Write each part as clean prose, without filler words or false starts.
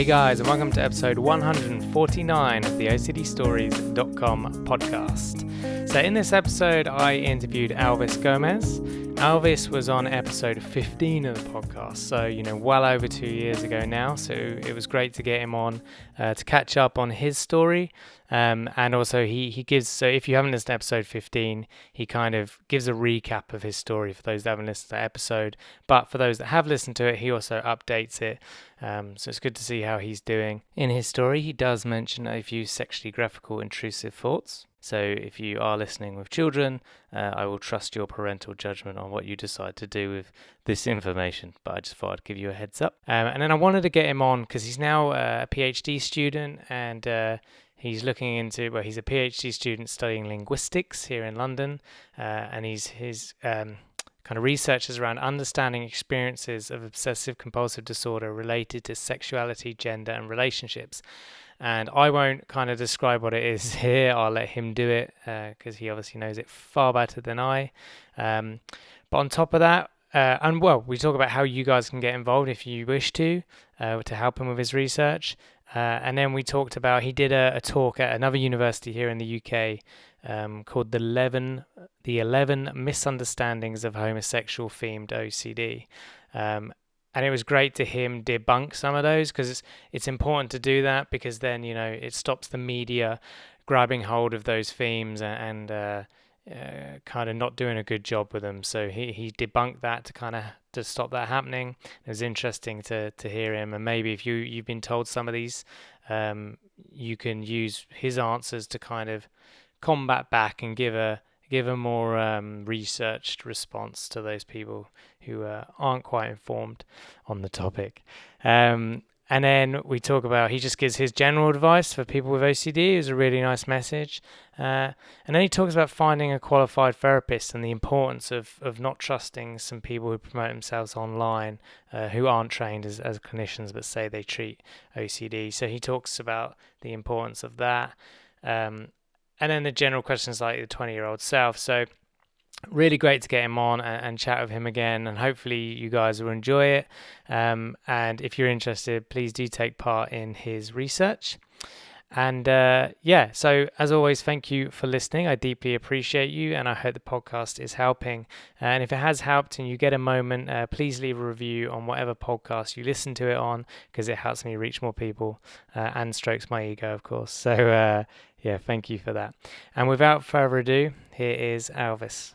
guys, and welcome to episode 149 of the OCDStories.com podcast. So in this episode, I interviewed Elvis Gomes. Elvis was on episode 15 of the podcast, so, well over 2 years ago now. So it was great to get him on to catch up on his story. And also he gives, so if you haven't listened to episode 15, he kind of gives a recap of his story for those that haven't listened to that episode. But for those that have listened to it, he also updates it. So it's good to see how he's doing. In his story, he does mention a few sexually graphical, intrusive thoughts. So if you are listening with children, I will trust your parental judgment on what you decide to do with this information. But I just thought I'd give you a heads up. And then I wanted to get him on because he's now a PhD student, and he's looking into, well, he's a PhD student studying linguistics here in London, and his kind of research is around understanding experiences of obsessive compulsive disorder related to sexuality, gender, and relationships. And I won't kind of describe what it is here. I'll let him do it because he obviously knows it far better than I. But on top of that, we talk about how you guys can get involved if you wish to help him with his research. And then we talked about, he did a talk at another university here in the UK called the 11 Misunderstandings of Homosexual Themed OCD. And it was great to him debunk some of those, because it's important to do that, because then, it stops the media grabbing hold of those themes and kind of not doing a good job with them. So he debunked that to stop that happening. It was interesting to hear him, and maybe if you've been told some of these, you can use his answers to kind of combat back and give a more researched response to those people who aren't quite informed on the topic. And then we talk about, he just gives his general advice for people with OCD. It was a really nice message. And then he talks about finding a qualified therapist and the importance of not trusting some people who promote themselves online, who aren't trained as clinicians but say they treat OCD. So he talks about the importance of that. And then the general questions like the 20-year-old self. So really great to get him on and chat with him again, and hopefully you guys will enjoy it. And if you're interested, please do take part in his research. And so as always, thank you for listening. I deeply appreciate you, and I hope the podcast is helping. And if it has helped and you get a moment, please leave a review on whatever podcast you listen to it on, because it helps me reach more people and strokes my ego, of course. So thank you for that. And without further ado, here is Elvis.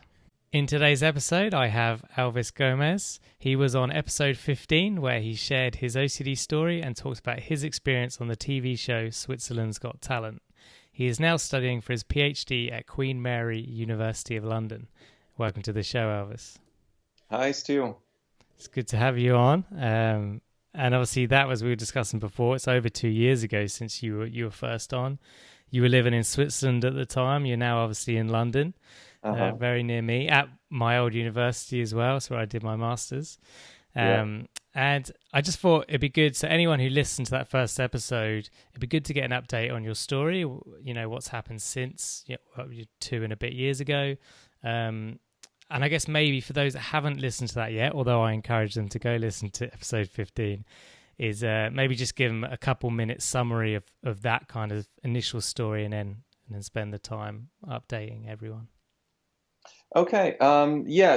In today's episode, I have Elvis Gomes. He was on episode 15, where he shared his OCD story and talked about his experience on the TV show Switzerland's Got Talent. He is now studying for his PhD at Queen Mary University of London. Welcome to the show, Elvis. Hi, Stu. It's good to have you on. And obviously, that was, we were discussing before, it's over 2 years ago since you were first on. You were living in Switzerland at the time. You're now obviously in London. Very near me, at my old university as well. That's where I did my master's. And I just thought it'd be good, so anyone who listened to that first episode, it'd be good to get an update on your story, what's happened since 2 and a bit years ago. And I guess maybe for those that haven't listened to that yet, although I encourage them to go listen to episode 15, is maybe just give them a couple minutes summary of that kind of initial story, and then spend the time updating everyone. Okay.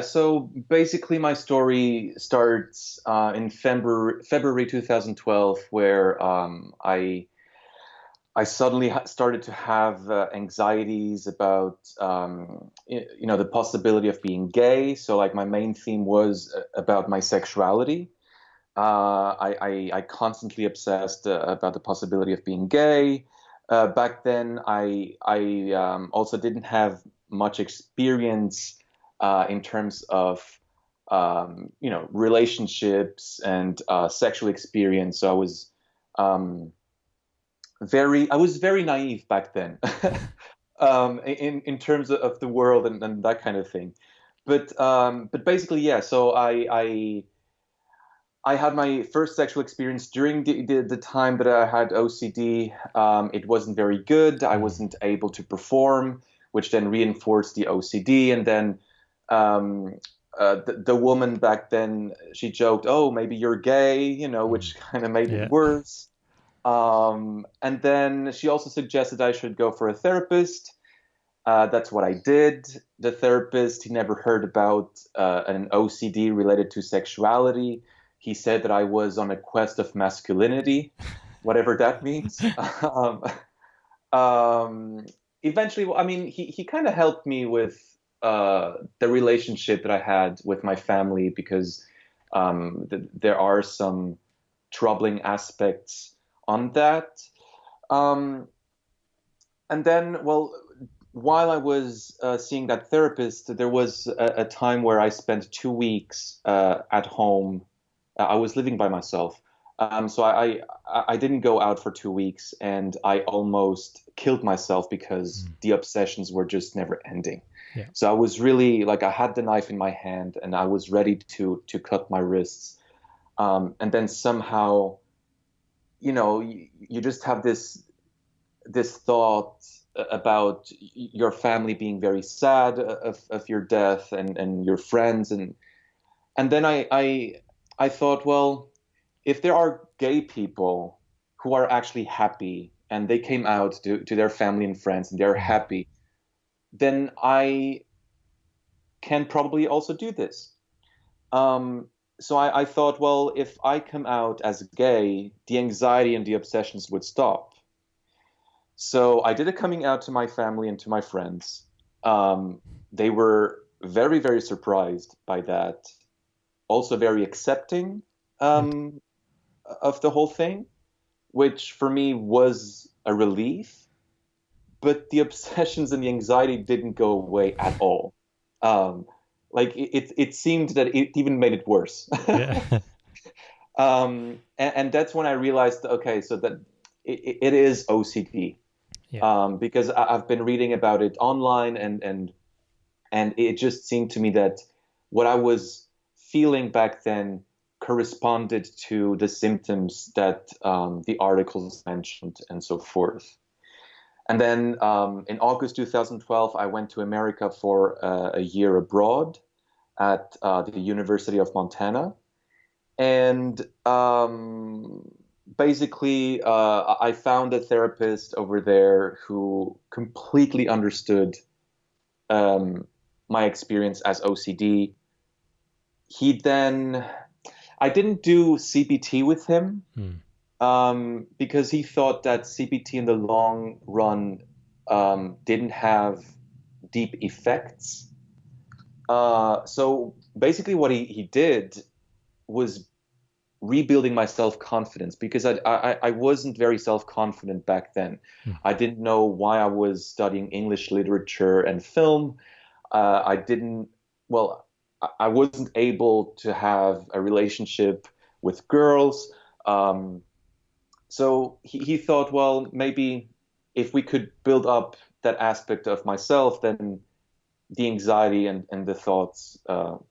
So basically my story starts in February 2012, where I suddenly started to have anxieties about the possibility of being gay. So like my main theme was about my sexuality. I constantly obsessed about the possibility of being gay. Back then, I also didn't have much experience in terms of relationships and sexual experience. So I was very naive back then in terms of the world and that kind of thing. But basically, yeah. So I had my first sexual experience during the time that I had OCD. It wasn't very good. I wasn't able to perform, which then reinforced the OCD. And then the woman back then, she joked, "Oh, maybe you're gay," which kind of made it worse. And then she also suggested I should go for a therapist. That's what I did. The therapist, he never heard about an OCD related to sexuality. He said that I was on a quest of masculinity, whatever that means. Um, Eventually, I mean, he kind of helped me with the relationship that I had with my family because there are some troubling aspects on that. Um, and then, well, while I was seeing that therapist, there was a time where I spent 2 weeks at home. I was living by myself. So I didn't go out for 2 weeks, and I almost killed myself because the obsessions were just never ending. Yeah. So I was really like I had the knife in my hand, and I was ready to cut my wrists. And then somehow, you just have this thought about your family being very sad of your death and your friends and then I thought, well, if there are gay people who are actually happy and they came out to their family and friends and they're happy, then I can probably also do this. So I thought, well, if I come out as gay, the anxiety and the obsessions would stop. So I did a coming out to my family and to my friends. They were very, very surprised by that. Also very accepting Good. of the whole thing, which for me was a relief. But the obsessions and the anxiety didn't go away at all. Um, like it seemed that it even made it worse. Yeah. And that's when I realized, okay, so that it is OCD. Yeah. Because I've been reading about it online, and it just seemed to me that what I was feeling back then corresponded to the symptoms that the articles mentioned and so forth. And then in August 2012, I went to America for a year abroad at the University of Montana. And basically, I found a therapist over there who completely understood um, my experience as OCD. He then, I didn't do CBT with him because he thought that CBT in the long run didn't have deep effects. So basically, what he did was rebuilding my self-confidence because I wasn't very self-confident back then. I didn't know why I was studying English literature and film. I didn't, well, I wasn't able to have a relationship with girls. So he thought, well, maybe if we could build up that aspect of myself, then the anxiety and the thoughts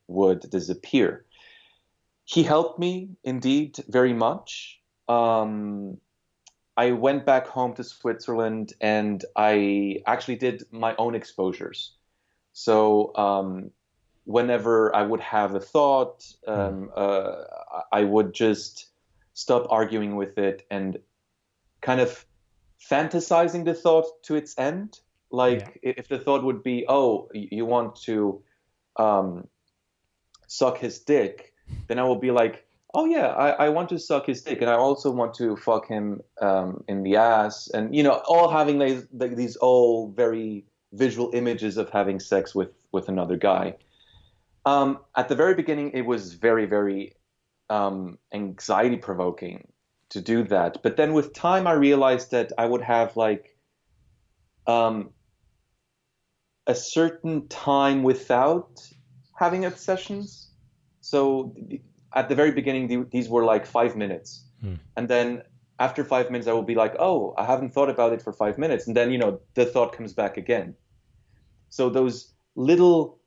would disappear. He helped me indeed very much. I went back home to Switzerland and I actually did my own exposures. So whenever I would have a thought, I would just stop arguing with it and kind of fantasizing the thought to its end. Yeah. Like if the thought would be, oh, you want to um, suck his dick, then I will be like, oh yeah, I want to suck his dick, and I also want to fuck him in the ass, and all having these all very visual images of having sex with another guy. At the very beginning, it was very, very anxiety provoking to do that, but then with time, I realized that I would have like um, a certain time without having obsessions. So at the very beginning, these were like 5 minutes. And then after 5 minutes, I will be like, oh, I haven't thought about it for 5 minutes. And then, the thought comes back again. So those little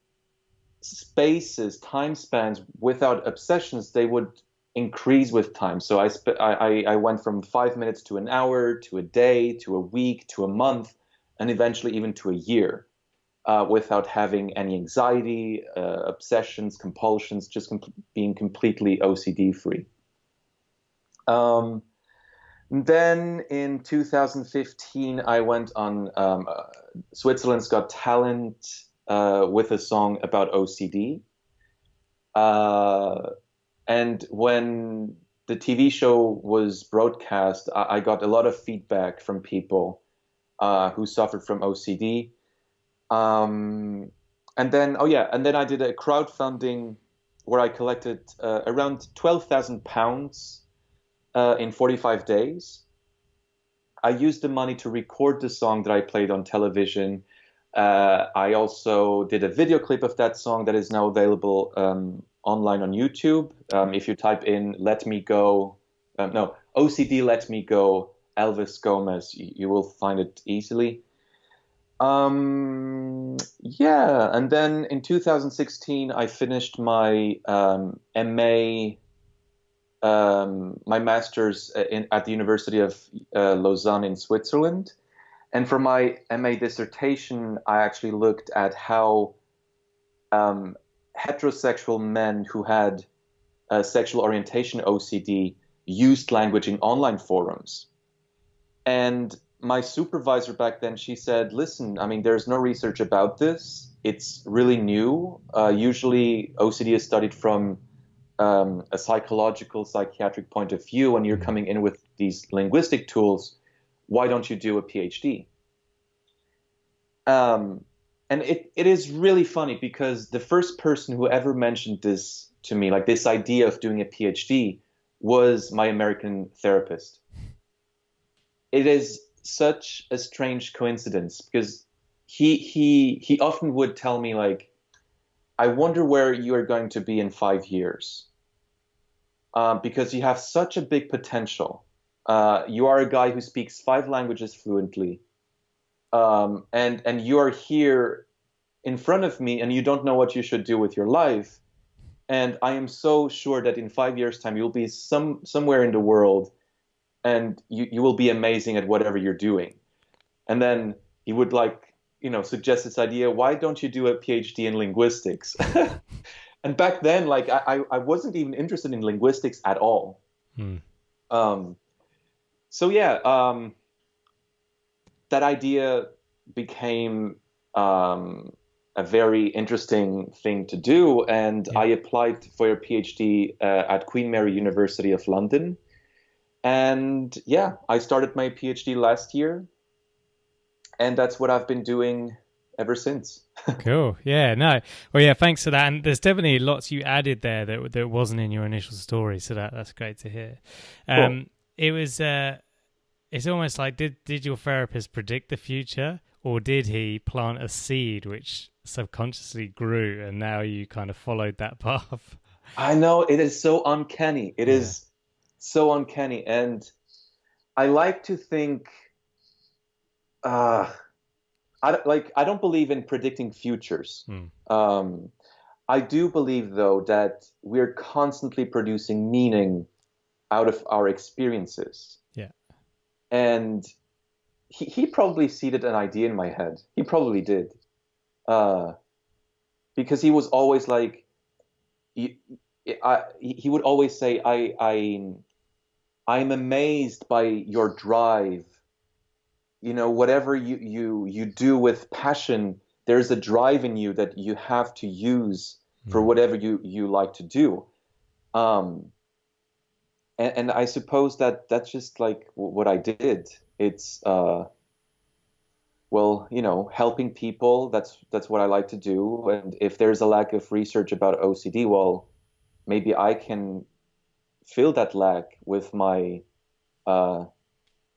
spaces, time spans without obsessions, they would increase with time. So I went from 5 minutes to an hour to a day to a week to a month and eventually even to a year. Without having any anxiety, obsessions, compulsions, just being completely OCD free. Um, Then in 2015, I went on Switzerland's Got Talent with a song about OCD. Uh, and when the TV show was broadcast, I got a lot of feedback from people who suffered from OCD. Um, and then, oh yeah, and then I did a crowdfunding where I collected around £12,000 in 45 days. I used the money to record the song that I played on television. I also did a video clip of that song that is now available online on YouTube. If you type in "Let Me Go," no, OCD "Let Me Go," Elvis Gomes, you will find it easily. Yeah, and then in 2016, I finished my MA, my master's at the University of Lausanne in Switzerland. And for my MA dissertation, I actually looked at how um, heterosexual men who had sexual orientation OCD used language in online forums. And my supervisor back then, she said, listen, I mean, there's no research about this. It's really new. Usually OCD is studied from a psychological, psychiatric point of view. When you're coming in with these linguistic tools, why don't you do a PhD? Um, and it is really funny because the first person who ever mentioned this to me, like this idea of doing a PhD, was my American therapist. It is such a strange coincidence because he often would tell me like, I wonder where you are going to be in 5 years, because you have such a big potential. You are a guy who speaks 5 languages fluently, and you are here in front of me, and you don't know what you should do with your life. And I am so sure that in 5 years' time, you'll be somewhere in the world, and you will be amazing at whatever you're doing. And then he would like, suggest this idea, why don't you do a PhD in linguistics? And back then, like I wasn't even interested in linguistics at all. Hmm. Um, so yeah, that idea became a very interesting thing to do, and Yeah. I applied for a PhD at Queen Mary University of London. And yeah, I started my PhD last year, and that's what I've been doing ever since. Cool. Yeah. No. Well, yeah. Thanks for that. And there's definitely lots you added there that wasn't in your initial story. So that's great to hear. Cool. It was. It's almost like did your therapist predict the future, or did he plant a seed which subconsciously grew, and now you kind of followed that path? I know it is so uncanny. It Yeah. is so uncanny, and I like to think. Uh, I don't believe in predicting futures. Hmm. Um, I do believe though that we're constantly producing meaning out of our experiences. Yeah. And he probably seeded an idea in my head. He probably did. Uh, because he was always like, he, he would always say, I'm amazed by your drive. Whatever you do with passion, there's a drive in you that you have to use for Hmm. whatever you like to do. Um, and I suppose that that's just like what I did. It's well, helping people. That's what I like to do. And if there's a lack of research about OCD, well, maybe I can fill that lack with my uh,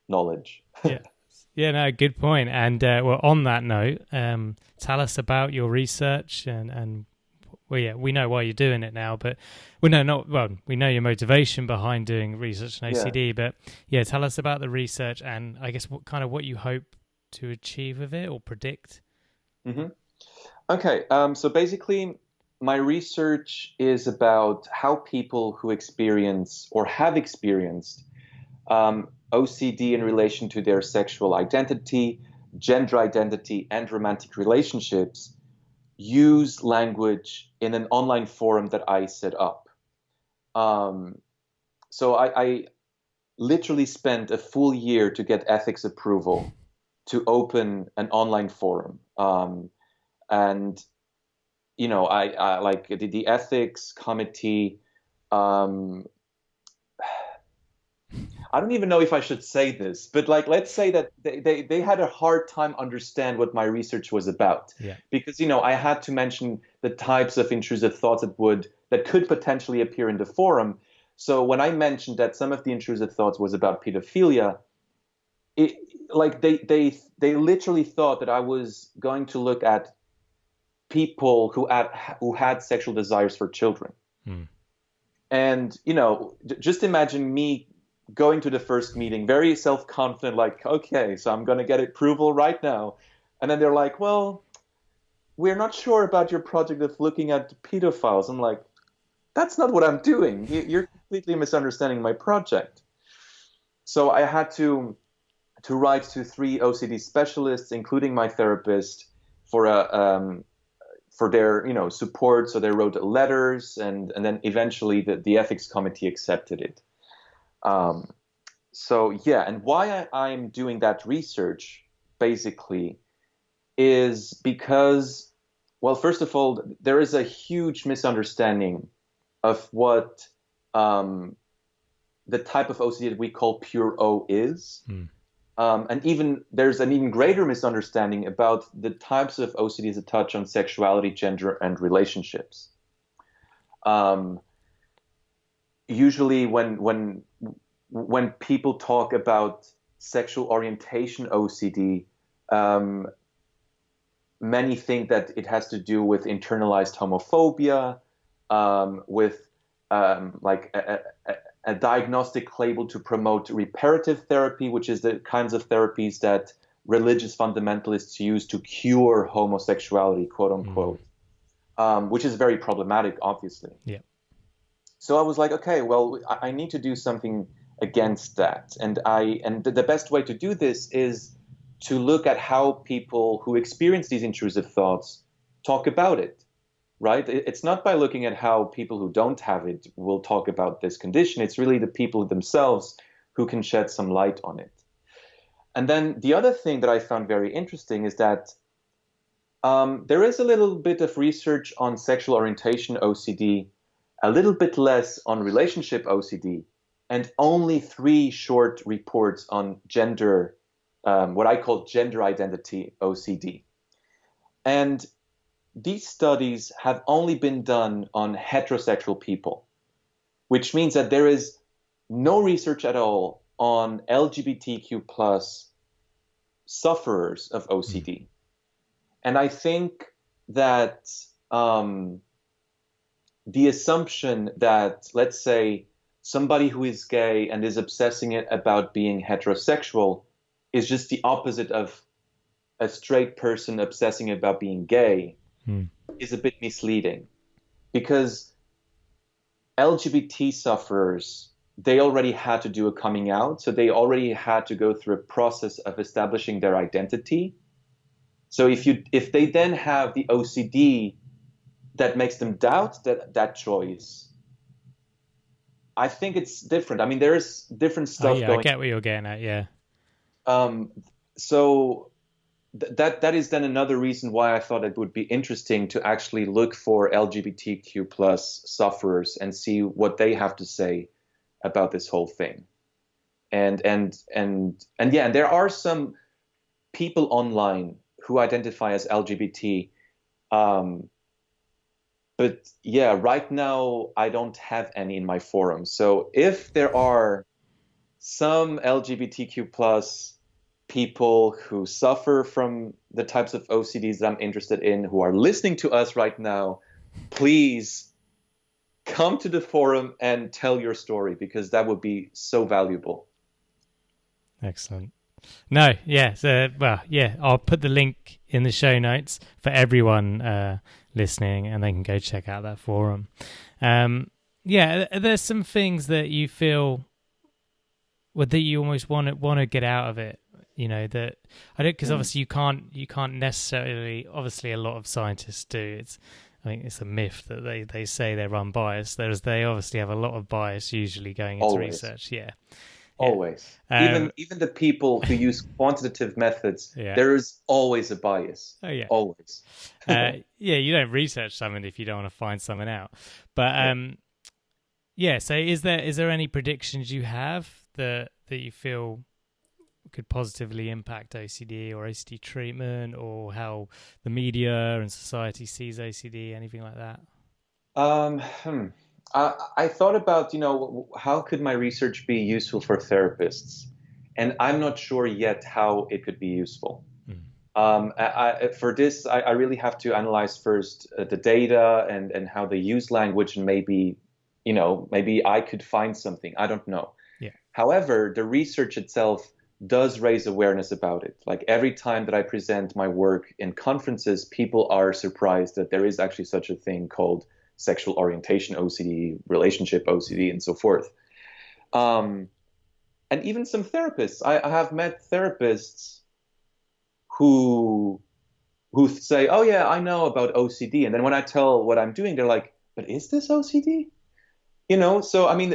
knowledge. Yeah. Yeah, no, good point. And well, on that note, tell us about your research and well, yeah, we know why you're doing it now, but we know your motivation behind doing research on Yeah. OCD, but yeah, tell us about the research and I guess what you hope to achieve with it or predict. hmm Okay. So basically, my research is about how people who experience or have experienced OCD in relation to their sexual identity, gender identity, and romantic relationships use language in an online forum that I set up. Um, so literally spent a full year to get ethics approval to open an online forum. And I like the ethics committee. Um, I don't even know if I should say this, but like, let's say that they had a hard time understand what my research was about, Yeah. because I had to mention the types of intrusive thoughts that could potentially appear in the forum. So when I mentioned that some of the intrusive thoughts was about pedophilia, it like they literally thought that I was going to look at people who had sexual desires for children. Hmm. And just imagine me going to the first meeting, very self-confident, like, okay, so I'm going to get approval right now. And then they're like, well, we're not sure about your project of looking at pedophiles. I'm like, that's not what I'm doing. You're completely misunderstanding my project. So I had to write to 3 OCD specialists, including my therapist, for their support. So they wrote letters, and then eventually the ethics committee accepted it. So yeah, and why I'm doing that research basically is because, well, first of all, there is a huge misunderstanding of what the type of OCD that we call pure O is. And even there's an even greater misunderstanding about the types of OCDs that touch on sexuality, gender, and relationships. Usually, when people talk about sexual orientation OCD, many think that it has to do with internalized homophobia, with like a diagnostic label to promote reparative therapy, which is the kinds of therapies that religious fundamentalists use to cure homosexuality, quote unquote, which is very problematic, obviously. Yeah. So I was like, okay, well, I need to do something against that. And the best way to do this is to look at how people who experience these intrusive thoughts talk about it. Right? It's not by looking at how people who don't have it will talk about this condition. It's really the people themselves who can shed some light on it. And then the other thing that I found very interesting is that there is a little bit of research on sexual orientation OCD, a little bit less on relationship OCD, and only 3 short reports on gender, what I call gender identity OCD. And these studies have only been done on heterosexual people, which means that there is no research at all on LGBTQ plus sufferers of OCD. And I think that the assumption that, let's say, somebody who is gay and is obsessing about being heterosexual is just the opposite of a straight person obsessing about being gay is a bit misleading, because LGBT sufferers, they already had to do a coming out, so they already had to go through a process of establishing their identity. So if they then have the OCD that makes them doubt that choice, I think it's different. I mean, there's different stuff I going. get what you're getting at. Yeah. So that is then another reason why I thought it would be interesting to actually look for LGBTQ plus sufferers and see what they have to say about this whole thing. And yeah, there are some people online who identify as LGBT. But yeah, right now I don't have any in my forum. So if there are some LGBTQ plus people who suffer from the types of OCDs that I'm interested in, who are listening to us right now, please come to the forum and tell your story, because that would be so valuable. Excellent. No, yeah. So, well, yeah, I'll put the link in the show notes for everyone listening, and they can go check out that forum. Yeah, there's some things that you feel that you almost want to get out of it. You know, that I don't, because obviously you can't necessarily. Obviously, a lot of scientists do. I think it's a myth that they say they're unbiased, whereas they obviously have a lot of bias usually going into Always. research. Yeah. Yeah. always. Even the people who use quantitative methods, Yeah. there is always a bias. Oh yeah. Always. Yeah, you don't research something if you don't want to find something out. But Yeah. yeah. So is there any predictions you have that you feel could positively impact OCD or OCD treatment, or how the media and society sees OCD, anything like that? Um, hmm. I thought about, how could my research be useful for therapists? And I'm not sure yet how it could be useful. Mm. For this, I really have to analyze first the data and how they use language, and maybe I could find something. I don't know. Yeah. However, the research itself does raise awareness about it. Like every time that I present my work in conferences, people are surprised that there is actually such a thing called sexual orientation OCD, relationship OCD, and so forth. Um, and even some therapists. I have met therapists who say, "Oh yeah, I know about OCD," and then when I tell what I'm doing, they're like, "But is this OCD?" So I mean,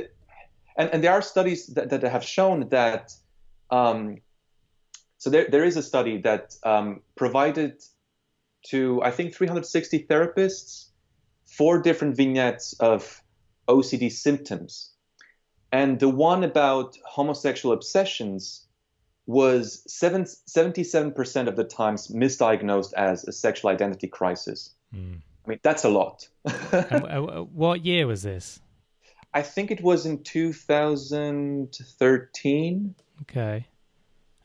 and there are studies that have shown that. Um, so there is a study that provided to, I think, 360 therapists 4 different vignettes of OCD symptoms. And the one about homosexual obsessions was 77% of the times misdiagnosed as a sexual identity crisis. Mm. I mean, that's a lot. And what year was this? I think it was in 2013. Okay.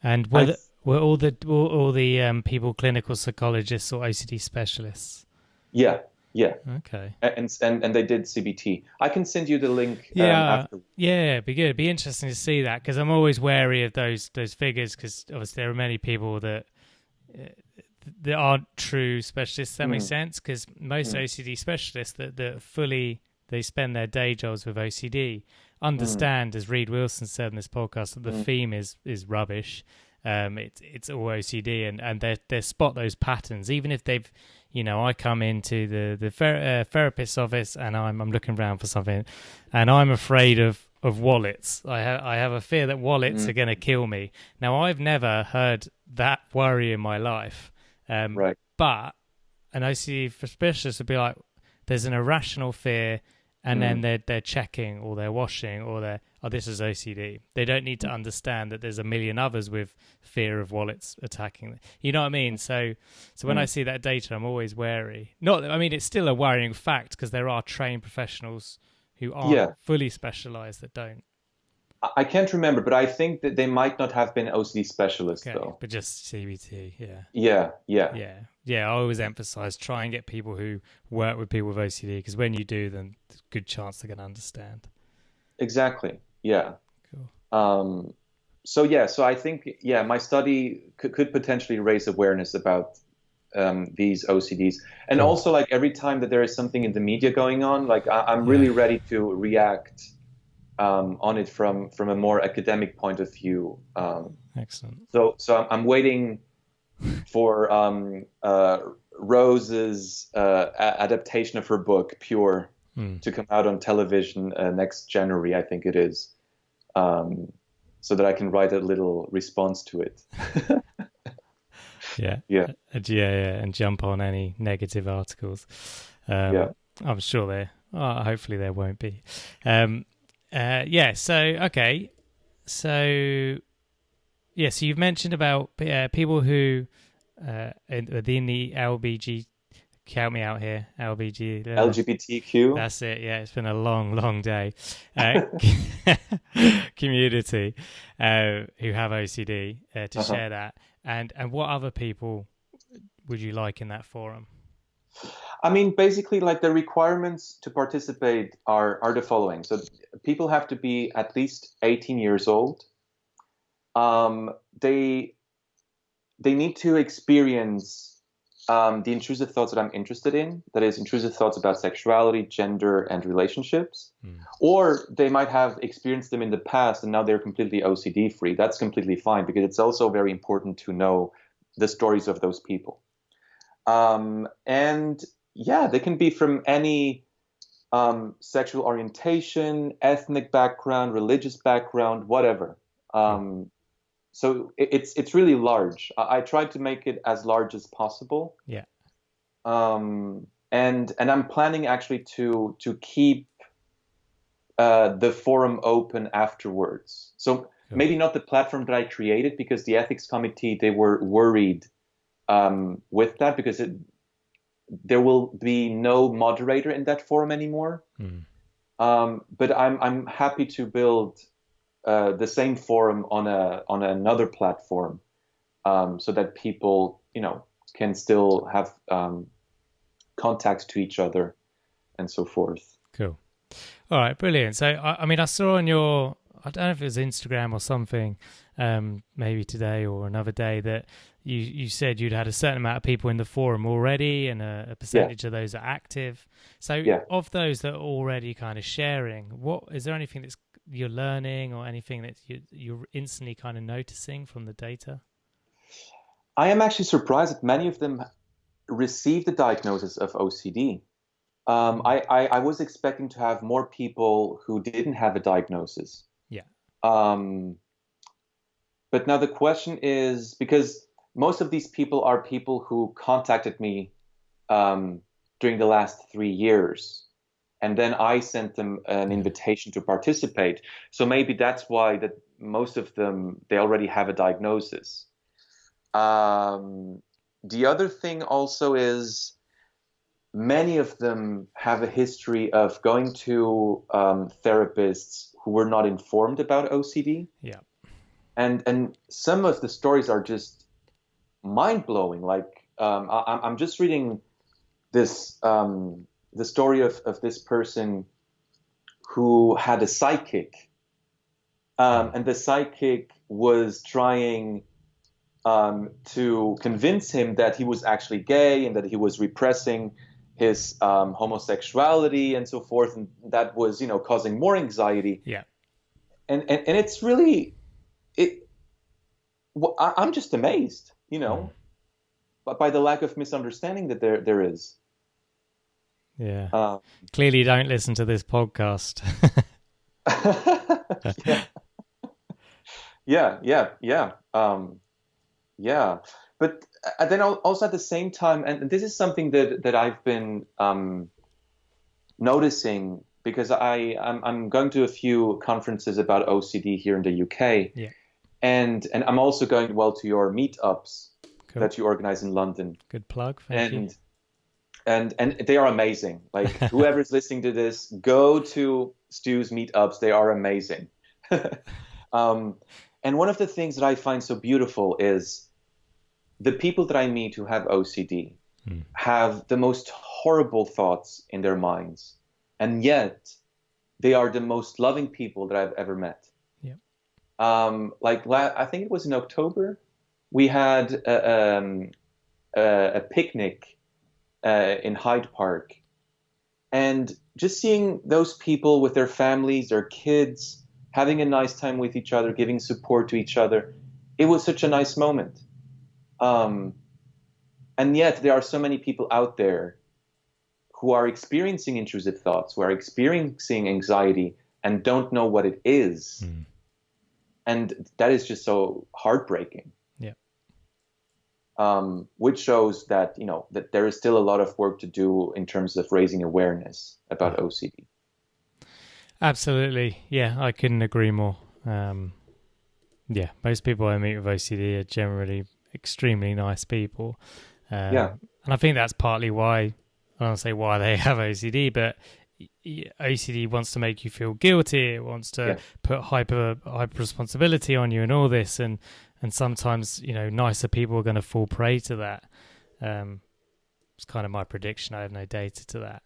And I th- were all the people clinical psychologists or OCD specialists? yeah, yeah. Okay. And they did CBT. I can send you the link Yeah, after. yeah, it'd be good. It'd be interesting to see that, because I'm always wary of those figures, because obviously there are many people uh, that aren't true specialists. That makes Mm, sense, because most mm, OCD specialists that fully they spend their day jobs with OCD mm, understand, as Reed Wilson said in this podcast, that the mm, theme is rubbish. It's all OCD, and they spot those patterns, even if they've, I come into the therapist's office and I'm looking around for something, and I'm afraid of wallets. I have a fear that wallets are mm. going to kill me. Now, I've never heard that worry in my life, Right. but an OCD for specialists would be like, there's an irrational fear, and then Mm, they're checking, or they're washing, or this is OCD. They don't need to understand that there's a million others with fear of wallets attacking them. You know what I mean? So when I mm. see that data, I'm always wary. Not, I mean, it's still a worrying fact, because there are trained professionals who aren't Yeah. fully specialized that don't. I can't remember, but I think that they might not have been OCD specialists, Okay, though. but just CBT, yeah. Yeah, yeah, Yeah, I always emphasize try and get people who work with people with OCD, because when you do, then there's a good chance they're going to understand. exactly. Yeah. Cool. So I think, yeah, my study could potentially raise awareness about these OCDs. And Cool. also, like, every time that there is something in the media going on, like, I'm Yeah. really ready to react on it from a more academic point of view. Excellent. So I'm waiting for Rose's adaptation of her book, Pure, Hmm. to come out on television next January, I think it is, so that I can write a little response to it. Yeah. Yeah, Yeah, and jump on any negative articles. yeah. I'm sure hopefully there won't be. Yeah, so, okay. So, yeah, so you've mentioned about people who within the LBG, count me out here, LBG. LGBTQ. That's it. Yeah, it's been a long, long day. Community who have OCD to Uh-huh. share that, and what other people would you like in that forum? I mean, basically, like the requirements to participate are the following. So people have to be at least 18 years old. Um, they they need to experience the intrusive thoughts that I'm interested in. That is, intrusive thoughts about sexuality, gender, and relationships. Hmm. Or they might have experienced them in the past and now they're completely OCD free. That's completely fine, because it's also very important to know the stories of those people. And yeah, they can be from any sexual orientation, ethnic background, religious background, whatever. Cool. So it's really large. I tried to make it as large as possible. Yeah. And I'm planning actually to keep the forum open afterwards. So Cool. maybe not the platform that I created, because the ethics committee, they were worried with that, because there will be no moderator in that forum anymore. Mm. But I'm happy to build the same forum on another platform, so that people, can still have contact to each other and so forth. Cool. All right, brilliant. So, I mean, I saw on your, I don't know if it was Instagram or something, maybe today or another day, that you said you'd had a certain amount of people in the forum already, and a Yeah, percentage of those are active. So, yeah. of those that are already kind of sharing, what is there anything that's you're learning, or anything that you're instantly kind of noticing from the data? I am actually surprised that many of them received the diagnosis of OCD. Mm. I was expecting to have more people who didn't have a diagnosis. Yeah. Um, but now the question is, because most of these people are people who contacted me um, during the last 3 years. And then I sent them an Yeah. invitation to participate. So maybe that's why that most of them, they already have a diagnosis. Um, the other thing also is many of them have a history of going to therapists who were not informed about OCD. Yeah. And some of the stories are just mind blowing. Like I'm just reading this the story of this person who had a psychic, Mm. and the psychic was trying to convince him that he was actually gay and that he was repressing his homosexuality and so forth, and that was, causing more anxiety. Yeah. And it's really it. I'm just amazed, Mm. by the lack of misunderstanding that there is. Yeah. Uh, Clearly, you don't listen to this podcast. yeah, yeah. Yeah, but then also at the same time, and this is something that I've been noticing, because I'm going to a few conferences about OCD here in the UK, Yeah. and I'm also going, well, to your meetups Cool. that you organize in London, Good plug. Thank you. and they are amazing. Like, whoever's listening to this, go to Stu's meetups; they are amazing. um, and one of the things that I find so beautiful is the people that I meet who have OCD Mm. have the most horrible thoughts in their minds, and yet they are the most loving people that I've ever met. Yeah. Like I think it was in October, we had a picnic in Hyde Park, and just seeing those people with their families, their kids, having a nice time with each other, giving support to each other, it was such a nice moment. Um, and yet there are so many people out there who are experiencing intrusive thoughts, who are experiencing anxiety and don't know what it is. Mm. And that is just so heartbreaking. Yeah. Which shows that, that there is still a lot of work to do in terms of raising awareness about Yeah. OCD. Absolutely. Yeah, I couldn't agree more. Yeah, most people I meet with OCD are generally extremely nice people. Yeah, And I think that's partly why, I don't say why they have OCD, but OCD wants to make you feel guilty. It wants to yeah, put hyper responsibility on you and all this. And sometimes, nicer people are going to fall prey to that. It's kind of my prediction. I have no data to that.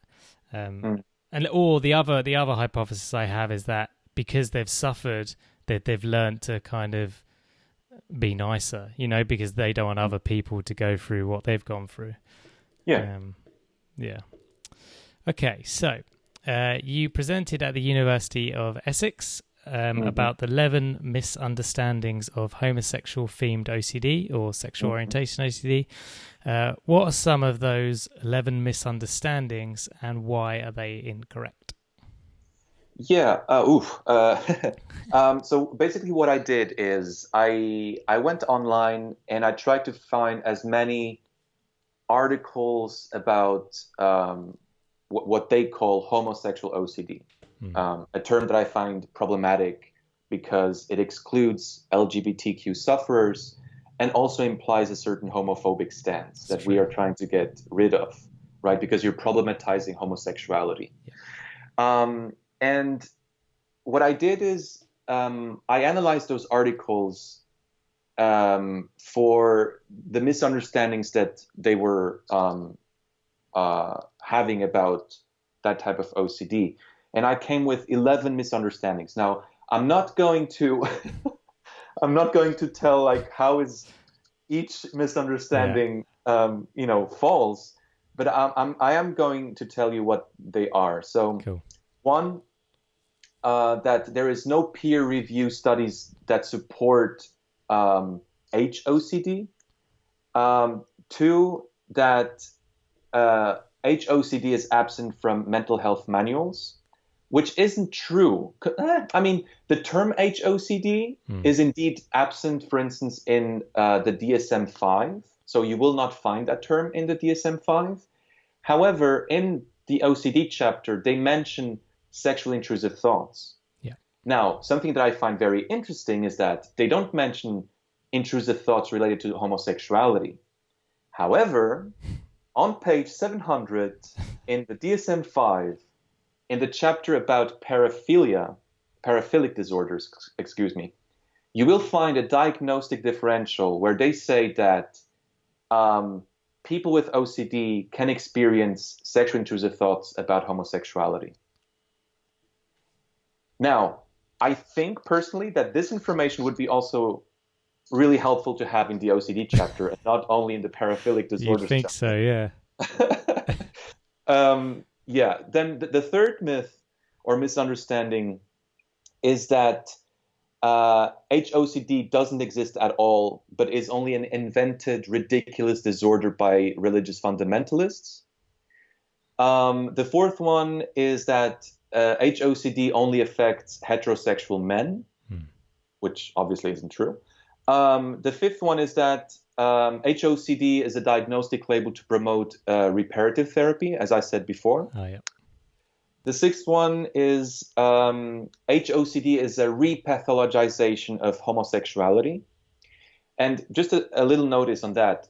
mm, Or the other hypothesis I have is that because they've suffered, that they've learned to kind of be nicer, because they don't want other people to go through what they've gone through. yeah. Yeah. Okay, so you presented at the University of Essex about the 11 misunderstandings of homosexual themed OCD or sexual orientation OCD. What are some of those 11 misunderstandings, and why are they incorrect? Yeah. So basically, what I did is I went online and I tried to find as many articles about what they call homosexual OCD, Mm. a term that I find problematic because it excludes LGBTQ sufferers and also implies a certain homophobic stance It's that we true. are trying to get rid of, right? Because you're problematizing homosexuality. Yeah. And what I did is I analyzed those articles for the misunderstandings that they were having about that type of OCD. And I came with 11 misunderstandings. Now, I'm not going to I'm not going to tell like how is each Yeah. misunderstanding false, but I am going to tell you what they are. So Cool. one, that there is no peer review studies that support HOCD. Two, that HOCD is absent from mental health manuals, which isn't true. I mean, the term HOCD Mm. is indeed absent, for instance, in the DSM-5. So you will not find that term in the DSM-5. However, in the OCD chapter, they mention sexual intrusive thoughts. Yeah. Now, something that I find very interesting is that they don't mention intrusive thoughts related to homosexuality. However, on page 700 in the DSM-5, in the chapter about paraphilic disorders, excuse me, you will find a diagnostic differential where they say that um, people with OCD can experience sexual intrusive thoughts about homosexuality. Now, I think personally that this information would be also really helpful to have in the OCD chapter and not only in the paraphilic You'd disorders think so, chapter. yeah. Yeah, then the third myth or misunderstanding is that HOCD doesn't exist at all, but is only an invented, ridiculous disorder by religious fundamentalists. The fourth one is that HOCD only affects heterosexual men, Mm. which obviously isn't true. The fifth one is that HOCD is a diagnostic label to promote reparative therapy, as I said before. Oh, yeah. The sixth one is HOCD is a repathologization of homosexuality. And just a little notice on that.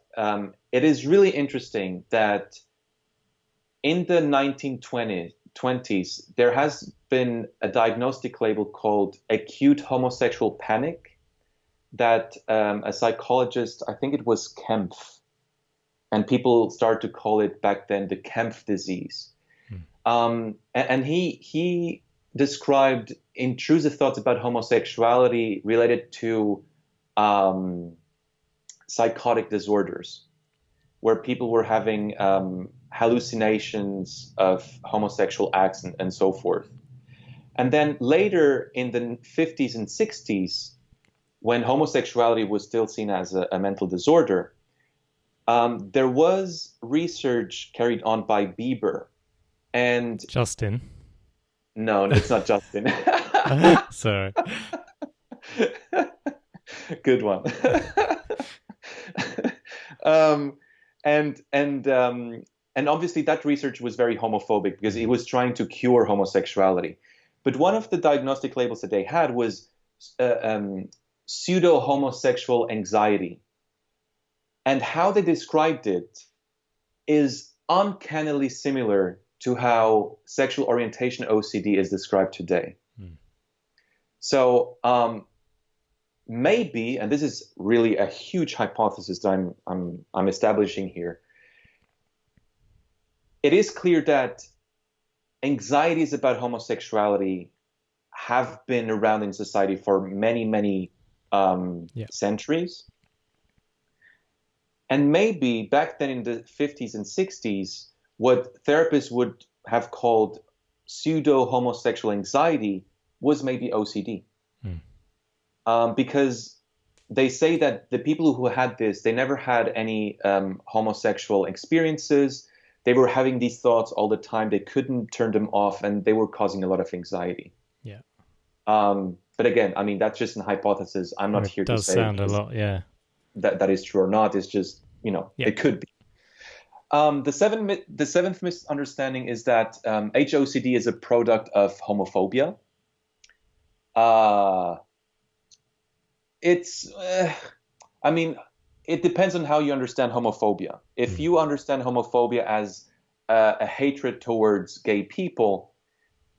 It is really interesting that in the 1920s, there has been a diagnostic label called acute homosexual panic that a psychologist, I think it was Kempf, and people started to call it back then the Kempf disease. Mm. And he described intrusive thoughts about homosexuality related to psychotic disorders, where people were having hallucinations of homosexual acts and so forth. And then later in the 50s and 60s, when homosexuality was still seen as a mental disorder, there was research carried on by Bieber. And Justin. no, it's not Justin. Sorry. Good one. um, and obviously that research was very homophobic because it was trying to cure homosexuality. But one of the diagnostic labels that they had was pseudo homosexual anxiety, and how they described it is uncannily similar to how sexual orientation OCD is described today. Mm. So maybe, and this is really a huge hypothesis that I'm establishing here, it is clear that anxieties about homosexuality have been around in society for many Yeah. centuries. And maybe back then in the 50s and 60s, what therapists would have called pseudo homosexual anxiety was maybe OCD. Mm. Because they say that the people who had this, they never had any homosexual experiences. they were having these thoughts all the time. They couldn't turn them off, and they were causing a lot of anxiety. Yeah. But again, I mean, that's just an hypothesis. I'm not It here to does say sound a lot, yeah. that is true or not. It's just, Yeah. it could be. The seventh misunderstanding is that HOCD is a product of homophobia. Uh, it's, I mean, it depends on how you understand homophobia. If you understand homophobia as a hatred towards gay people,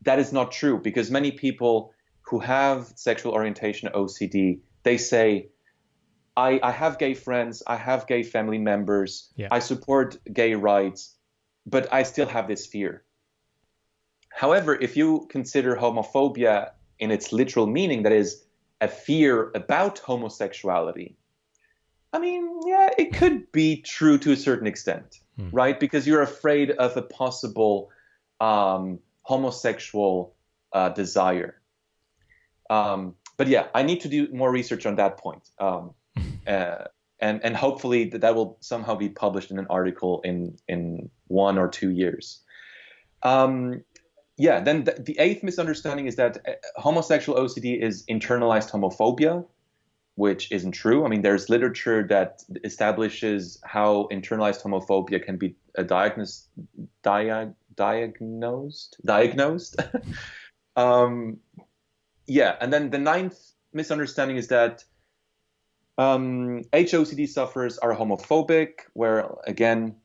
that is not true, because many people who have sexual orientation OCD, they say, I have gay friends, I have gay family members, Yeah. I support gay rights, but I still have this fear. However, if you consider homophobia in its literal meaning, that is a fear about homosexuality, I mean, yeah, it could be true to a certain extent, right? Because you're afraid of a possible homosexual desire. But yeah, I need to do more research on that point. And hopefully that will somehow be published in an article in 1 or 2 years. Yeah, then the eighth misunderstanding is that homosexual OCD is internalized homophobia, which isn't true. I mean, there's literature that establishes how internalized homophobia can be diagnosed. Yeah, and then the ninth misunderstanding is that HOCD sufferers are homophobic, where, again,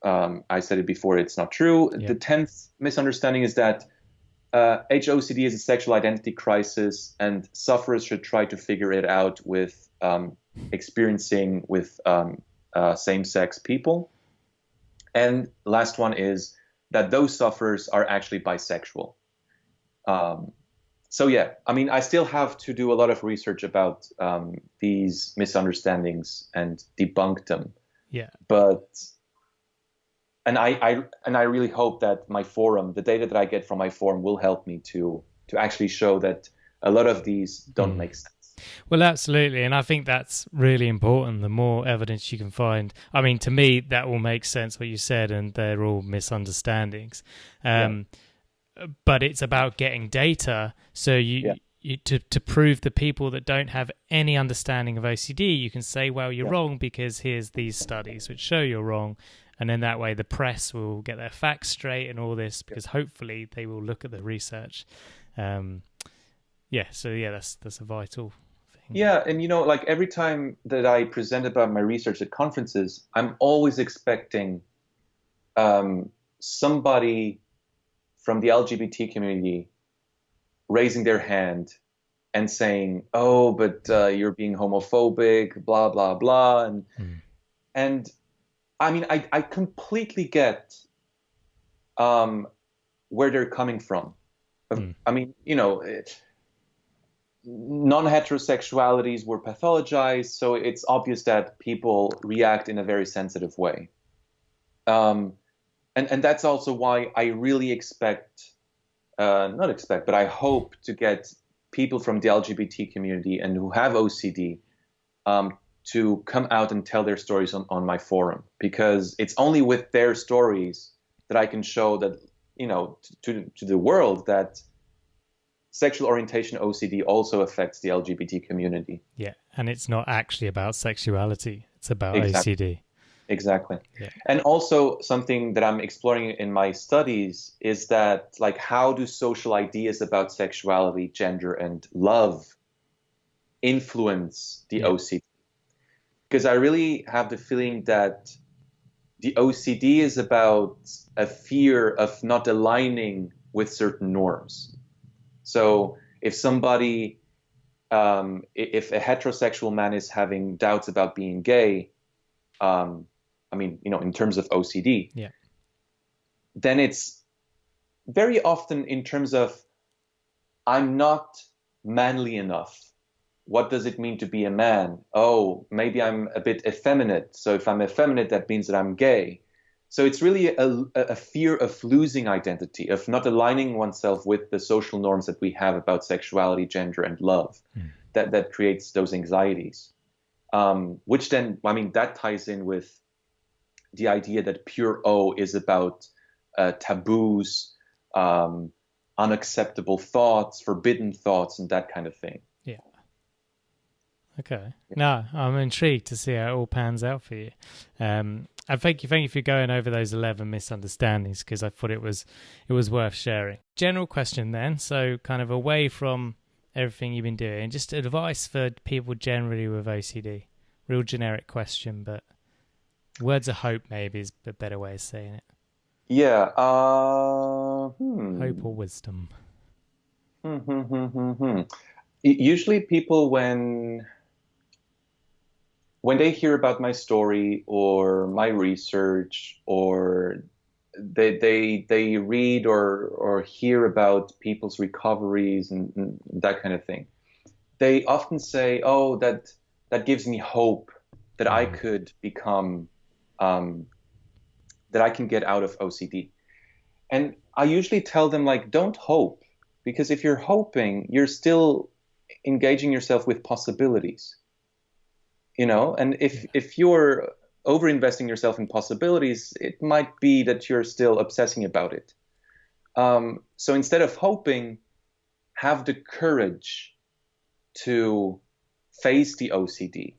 I said it before, it's not true. Yeah. The 10th misunderstanding is that HOCD is a sexual identity crisis, and sufferers should try to figure it out with experiencing with same-sex people. And last one is that those sufferers are actually bisexual. So yeah, I mean, I still have to do a lot of research about these misunderstandings and debunk them. Yeah. But I really hope that my forum, the data that I get from my forum, will help me to actually show that a lot of these don't make sense. Well, absolutely. And I think that's really important. The more evidence you can find. I mean, to me, that all makes sense what you said, and they're all misunderstandings. But it's about getting data. So you to prove the people that don't have any understanding of OCD, you can say, well, you're wrong because here's these studies which show you're wrong. And then that way the press will get their facts straight and all this, because hopefully they will look at the research. That's a vital thing. Yeah, and like every time that I present about my research at conferences, I'm always expecting somebody from the LGBT community raising their hand and saying, "Oh, but you're being homophobic, blah blah blah," and I mean, I completely get where they're coming from. I mean, non-heterosexualities were pathologized, so it's obvious that people react in a very sensitive way. And that's also why I really but I hope to get people from the LGBT community and who have OCD to come out and tell their stories on my forum, because it's only with their stories that I can show that, to the world, that sexual orientation OCD also affects the LGBT community. Yeah, and it's not actually about sexuality. It's about OCD. Exactly. Yeah. And also something that I'm exploring in my studies is that, like, how do social ideas about sexuality, gender, and love influence the OCD? Because I really have the feeling that the OCD is about a fear of not aligning with certain norms. So if somebody, if a heterosexual man is having doubts about being gay, I mean, in terms of OCD, then it's very often in terms of, I'm not manly enough. What does it mean to be a man? Oh, maybe I'm a bit effeminate. So if I'm effeminate, that means that I'm gay. So it's really a fear of losing identity, of not aligning oneself with the social norms that we have about sexuality, gender, and love, that creates those anxieties. Which then, I mean, that ties in with the idea that pure O is about taboos, unacceptable thoughts, forbidden thoughts, and that kind of thing. Yeah. Okay. No, I'm intrigued to see how it all pans out for you. And thank you for going over those 11 misunderstandings, because I thought it was worth sharing. General question then, so kind of away from everything you've been doing, just advice for people generally with OCD. Real generic question, but words of hope maybe is a better way of saying it. Yeah. Hope or wisdom. Usually people when they hear about my story or my research, or they read or hear about people's recoveries and that kind of thing, they often say, "Oh, that gives me hope that I could become, that I can get out of OCD." And I usually tell them, like, don't hope, because if you're hoping, you're still engaging yourself with possibilities. And if you're over investing yourself in possibilities, it might be that you're still obsessing about it. So instead of hoping, have the courage to face the OCD.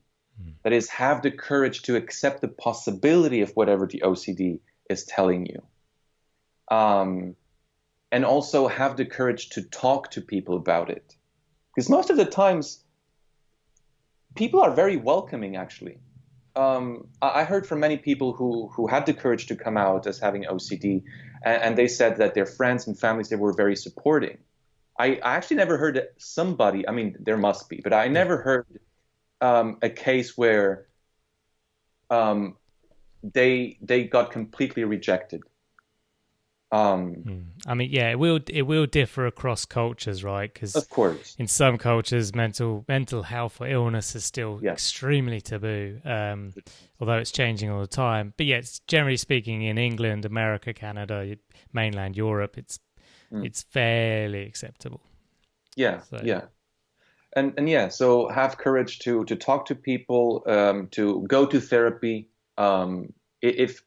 That is, have the courage to accept the possibility of whatever the OCD is telling you. And also have the courage to talk to people about it. Because most of the times, people are very welcoming, actually. I heard from many people who had the courage to come out as having OCD, and they said that their friends and families, they were very supporting. I actually never heard somebody, I mean, there must be, but I never heard a case where they got completely rejected. I mean, yeah, it will differ across cultures, right? Because of course, in some cultures, mental health or illness is still extremely taboo, although it's changing all the time. But yeah, it's generally speaking, in England, America, Canada, mainland Europe, it's fairly acceptable. Yeah, so. Yeah. And yeah, so have courage to talk to people, to go to therapy.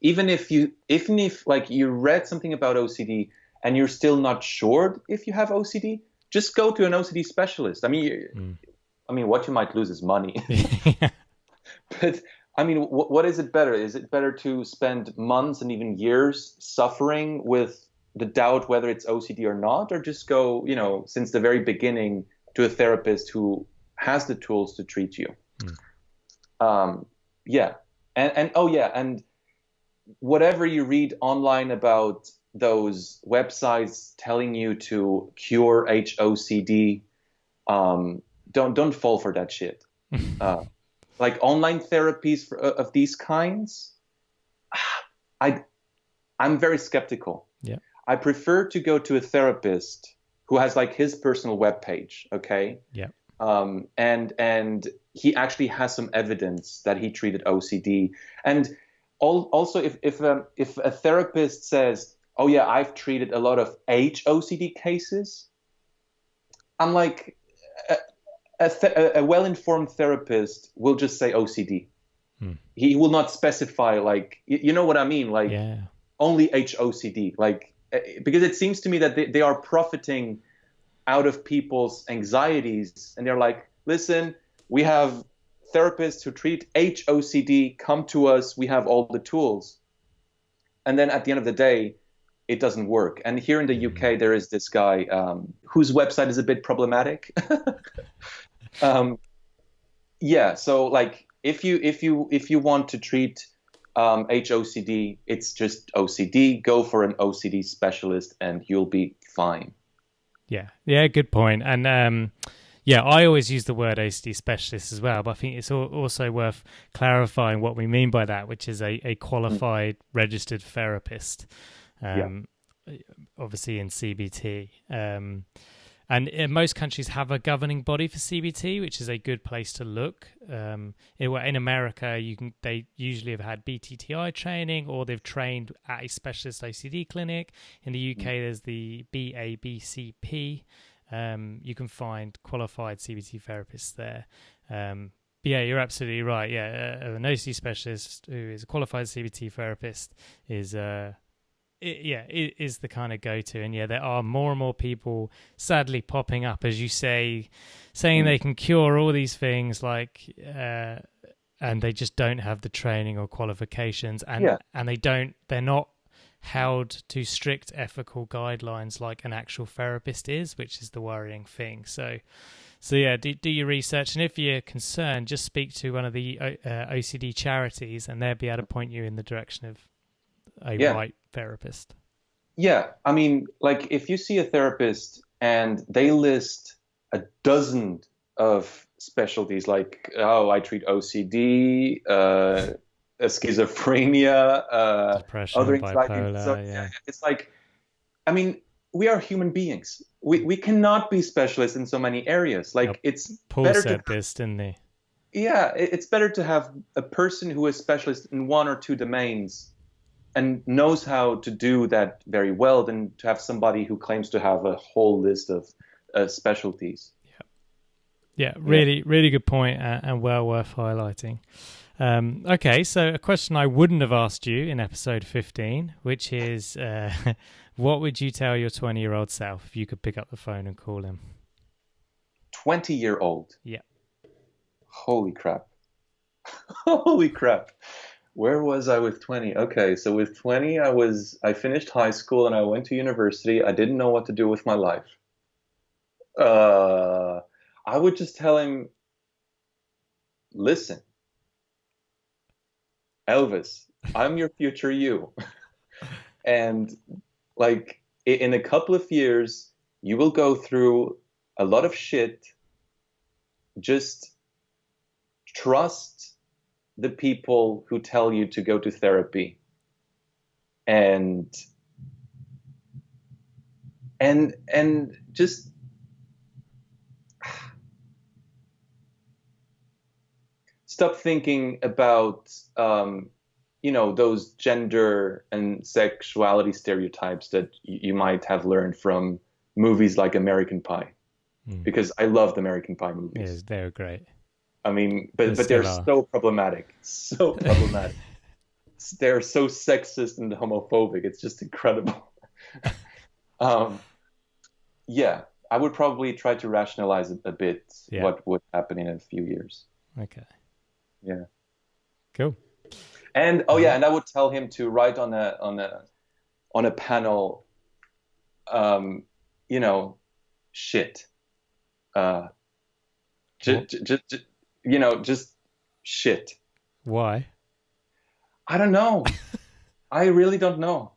Even if like you read something about OCD and you're still not sure if you have OCD, just go to an OCD specialist. I mean, what you might lose is money. But I mean, what is it better? Is it better to spend months and even years suffering with the doubt whether it's OCD or not, or just go, since the very beginning to a therapist who has the tools to treat you? Yeah. And whatever you read online about those websites telling you to cure HOCD, don't fall for that shit. Like online therapies of these kinds, I'm very skeptical. Yeah. I prefer to go to a therapist who has like his personal webpage, okay? Yeah. And he actually has some evidence that he treated OCD. And also, if a therapist says, "Oh yeah, I've treated a lot of HOCD cases," I'm like, a well-informed therapist will just say OCD. He will not specify, like, you know what I mean, like only HOCD, like, because it seems to me that they are profiting out of people's anxieties, and they're like, "Listen, we have therapists who treat HOCD, come to us, we have all the tools." And then at the end of the day, it doesn't work. And here in the UK, there is this guy whose website is a bit problematic. Yeah, so like if you want to treat HOCD, it's just OCD. Go for an OCD specialist, and you'll be fine. Yeah, good point. And yeah, I always use the word OCD specialist as well, but I think it's also worth clarifying what we mean by that, which is a qualified registered therapist, obviously in CBT. And most countries have a governing body for CBT, which is a good place to look. In America, they usually have had BTTI training, or they've trained at a specialist OCD clinic. In the UK, there's the BABCP. You can find qualified CBT therapists there. Yeah, you're absolutely right. Yeah, an OCD specialist who is a qualified CBT therapist is it is the kind of go-to. And yeah, there are more and more people sadly popping up, as you say, saying Mm. they can cure all these things, like and they just don't have the training or qualifications, Yeah. and they're not held to strict ethical guidelines like an actual therapist is, which is the worrying thing. So yeah, do your research, and if you're concerned, just speak to one of the OCD charities, and they'll be able to point you in the direction of a Yeah. right therapist. Yeah. I mean, like if you see a therapist and they list a dozen of specialties, like, oh, I treat OCD, schizophrenia, other Depression, anxiety. So bipolar, yeah, yeah. it's like, I mean, we are human beings. We cannot be specialists in so many areas. Now, Like it's Paul better to said this, didn't he? yeah, it's better to have a person who is specialist in one or two domains and knows how to do that very well than to have somebody who claims to have a whole list of specialties. Yeah, Yeah. really, really good point, and well worth highlighting. Okay, so a question I wouldn't have asked you in episode 15, which is, what would you tell your 20-year-old self if you could pick up the phone and call him? 20-year-old. Yeah. Holy crap. Holy crap. Where was I with 20? Okay, so with 20, I finished high school and I went to university. I didn't know what to do with my life. Uh, I would just tell him, listen, Elvis, I'm your future you. And like in a couple of years, you will go through a lot of shit. Just trust the people who tell you to go to therapy and and just stop thinking about those gender and sexuality stereotypes that you might have learned from movies like American Pie, because I loved American Pie movies. Yeah, they were great. I mean, They but they're still are. so problematic, so problematic. They're so sexist and homophobic. It's just incredible. Um, yeah, I would probably try to rationalize it a bit Yeah. what would happen in a few years. Okay. Yeah. Cool. And oh yeah, and I would tell him to write on a panel, um, shit. Just shit. Why? I don't know. I really don't know.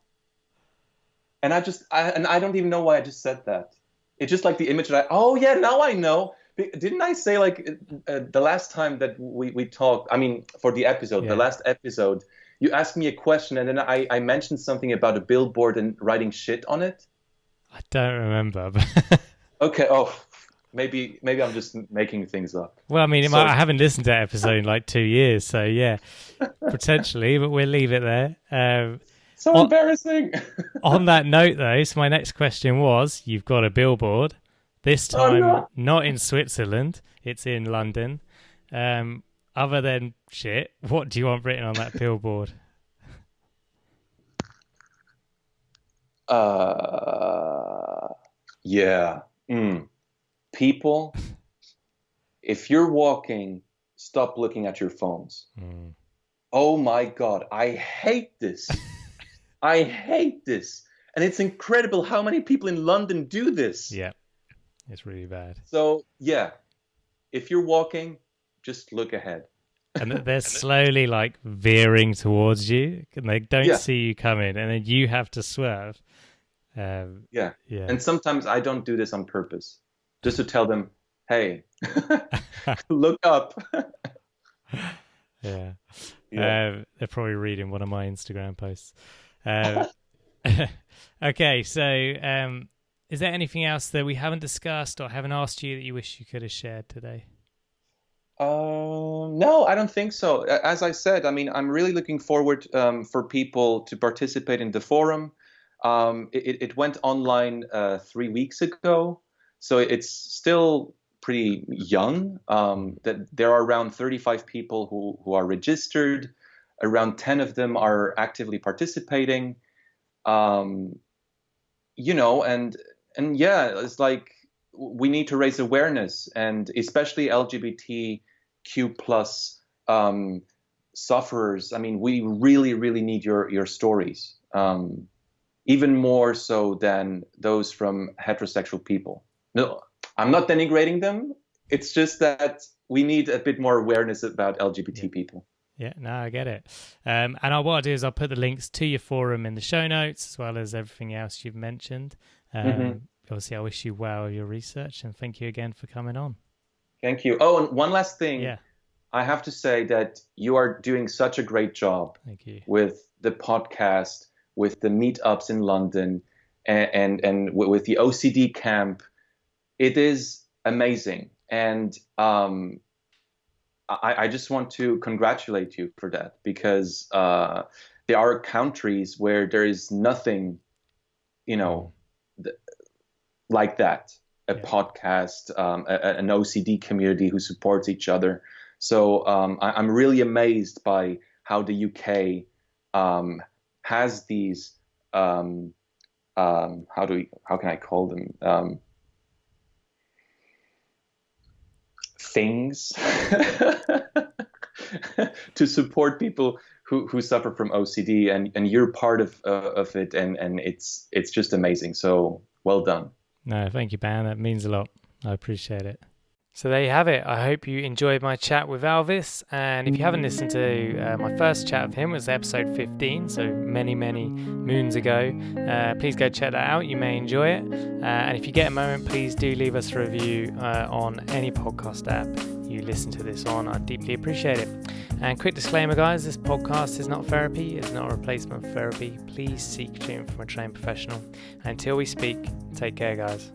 And I don't even know why I just said that. It's just like the image that oh yeah, now I know. Didn't I say like the last time that we talked, I mean, for the episode, the last episode, you asked me a question and then I mentioned something about a billboard and writing shit on it? I don't remember. Okay, oh, maybe I'm just making things up. Well, I mean, So, I haven't listened to that episode in like 2 years, so yeah, potentially, but we'll leave it there. so embarrassing. On that note, though, so my next question was, you've got a billboard, this Oh, time no. not in Switzerland, it's in London. Other than shit, what do you want written on that billboard? Yeah. People, if you're walking, stop looking at your phones. Oh my God, I hate this. I hate this. And it's incredible how many people in London do this. Yeah, it's really bad. So, yeah, if you're walking, just look ahead. And they're slowly like veering towards you, and they don't see you coming, and then you have to swerve. Yeah. Yeah. And sometimes I don't do this on purpose, just to tell them, hey, look up. Yeah. Yeah. They're probably reading one of my Instagram posts. Okay, so is there anything else that we haven't discussed or haven't asked you that you wish you could have shared today? No, I don't think so. As I said, I mean, I'm really looking forward for people to participate in the forum. It went online 3 weeks ago, so it's still pretty young. That there are around 35 people who are registered. Around 10 of them are actively participating. And yeah, it's like we need to raise awareness, and especially LGBTQ plus sufferers. I mean, we really, really need your stories, even more so than those from heterosexual people. No, I'm not denigrating them. It's just that we need a bit more awareness about LGBT people. Yeah, no, I get it. And what I'll do is I'll put the links to your forum in the show notes, as well as everything else you've mentioned. Obviously, I wish you well with your research, and thank you again for coming on. Thank you. Oh, and one last thing. Yeah. I have to say that you are doing such a great job. Thank you. With the podcast, with the meetups in London, and with the OCD camp. It is amazing. And I just want to congratulate you for that, because there are countries where there is nothing, like that. A podcast, an OCD community who supports each other. So I'm really amazed by how the UK has these. How can I call them? Things to support people who suffer from OCD, and you're part of it, and it's just amazing. So well done. No, thank you, Ben. That means a lot. I appreciate it. So there you have it. I hope you enjoyed my chat with Elvis. And if you haven't listened to my first chat with him, it was episode 15, so many, many moons ago. Please go check that out. You may enjoy it. And if you get a moment, please do leave us a review on any podcast app you listen to this on. I'd deeply appreciate it. And quick disclaimer, guys, this podcast is not therapy. It's not a replacement for therapy. Please seek treatment from a trained professional. Until we speak, take care, guys.